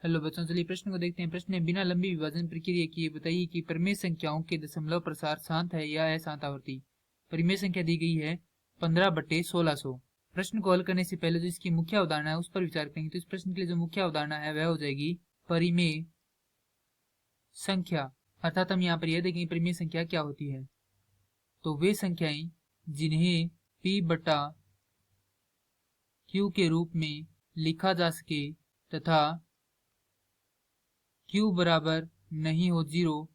Hello बच्चों, चलिए प्रश्न को देखते हैं। प्रश्न है, बिना लंबी विभाजन प्रक्रिया की ये बताइए कि परिमेय संख्याओं के दशमलव प्रसार शांत है या अशांत आवर्ती। परिमेय संख्या दी गई है 15/1600। प्रश्न को हल करने से पहले जो इसकी मुख्य अवधारणा है उस पर विचार करेंगे। तो इस प्रश्न के लिए जो मुख्य अवधारणा है वह हो जाएगी परिमेय संख्या। अर्थात हम यहाँ पर यह देखेंगे परिमेय संख्या क्या होती है। तो वे संख्याएं जिन्हें P/Q के रूप में लिखा जा सके तथा Q बराबर नहीं हो 0,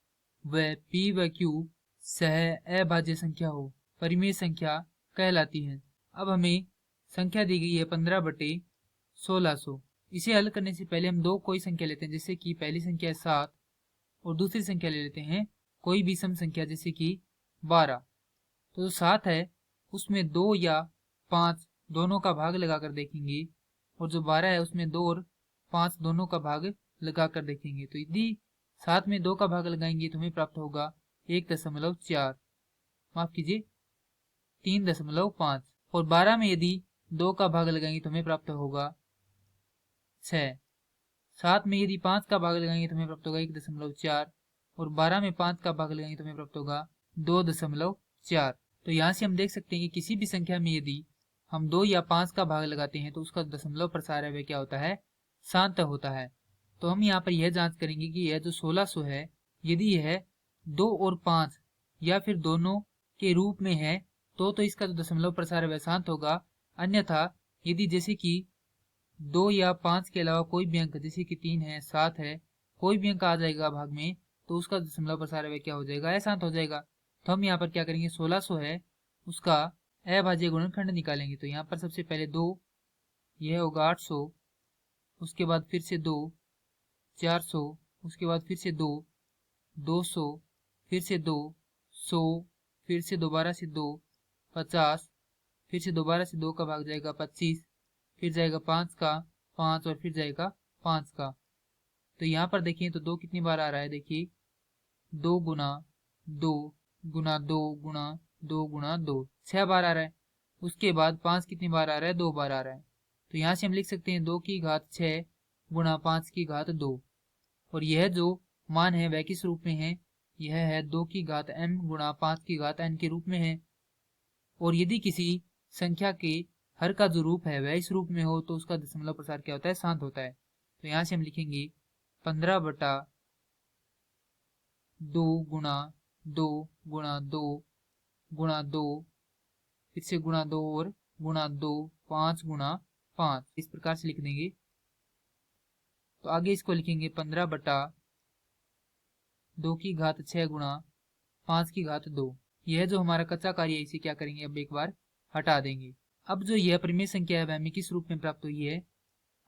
वह P व Q सह अभाज्य संख्या हो, परिमेय संख्या कहलाती है। अब हमें संख्या दी गई है 15/1600। इसे हल करने से पहले हम दो कोई संख्या लेते हैं, जैसे कि पहली संख्या है 7 और दूसरी संख्या ले लेते हैं कोई भी सम संख्या जैसे कि 12। तो जो 7 है उसमें 2 या 5 दोनों का भाग लगाकर देखेंगे, और जो 12 है उसमें 2 और 5 दोनों का भाग लगाकर देखेंगे। तो यदि 7 में 2 का भाग लगाएंगे तो हमें प्राप्त होगा 1.4, माफ कीजिए 3.5, और 12 में यदि 2 का भाग लगाएंगे तो हमें प्राप्त होगा 6। 7 में यदि 5 का भाग लगाएंगे तो हमें प्राप्त होगा 1.4, और 12 में 5 का भाग लगाएंगे तो हमें प्राप्त होगा 2.4। तो यहाँ से हम देख सकते हैं कि किसी भी संख्या में यदि हम 2 या 5 का भाग लगाते हैं तो उसका दशमलव प्रसार है वह क्या होता है, शांत होता है। तो हम यहाँ पर यह जांच करेंगे कि यह जो 1600 है यदि यह 2 और 5 या फिर दोनों के रूप में है तो इसका जो दशमलव प्रसार है वह शांत होगा। अन्यथा यदि जैसे कि 2 या 5 के अलावा कोई भी अंक जैसे कि 3 है, 7 है, कोई भी अंक आ जाएगा भाग में तो उसका दशमलव प्रसार है वह क्या हो जाएगा, अशांत हो जाएगा। तो हम यहाँ पर क्या करेंगे, 1600 है उसका अभाज्य गुणनखंड निकालेंगे। तो यहाँ पर सबसे पहले 2, यह होगा 800, उसके बाद फिर से 2, 400, उसके बाद फिर से 2, 200, फिर से 2, 100, फिर से दोबारा से 2, 50, फिर से दोबारा से 2 का भाग जाएगा 25, फिर जाएगा 5 का 5 और फिर जाएगा 5 का। तो यहाँ पर देखिए तो 2 कितनी बार आ रहा है, देखिए 2 गुना 2 गुना 2 गुना 2 गुना 2, 6 बार आ रहा है। उसके बाद 5 कितनी बार आ रहा है, 2 बार आ रहा है। तो यहाँ से हम लिख सकते हैं 2 की घात 6 गुना 5 की घात 2, और यह जो मान है वह किस रूप में है, यह है 2 की घात m गुणा 5 की घात n के रूप में है। और यदि किसी संख्या के हर का जो रूप है वह इस रूप में हो तो उसका दशमलव प्रसार क्या होता है, शांत होता है। तो यहाँ से हम लिखेंगे 15/2 गुणा 2 गुणा 2 गुणा 2, फिर से गुणा 2 और गुणा 2, 5 गुणा 5, इस प्रकार से लिख देंगे। तो आगे इसको लिखेंगे 15/2 की घात 6 गुणा 5 की घात 2। यह जो हमारा कच्चा कार्य है इसे क्या करेंगे, अब एक बार हटा देंगे। अब जो यह परिमेय संख्या है वह हमें किस रूप में प्राप्त हुई है,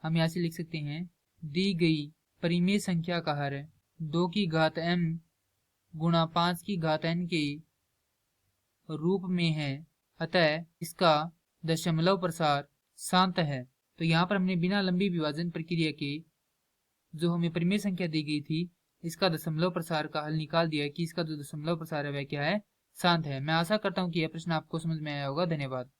हम यहाँ से लिख सकते हैं दी गई परिमेय संख्या का हर 2 की घात m गुणा 5 की घात n के रूप में है, अतः इसका दशमलव प्रसार शांत है। तो यहाँ पर हमने बिना लंबी विभाजन प्रक्रिया के जो हमें परिमेय संख्या दी गई थी इसका दशमलव प्रसार का हल निकाल दिया है कि इसका जो दशमलव प्रसार है वह क्या है, शांत है। मैं आशा करता हूँ कि यह प्रश्न आपको समझ में आया होगा। धन्यवाद।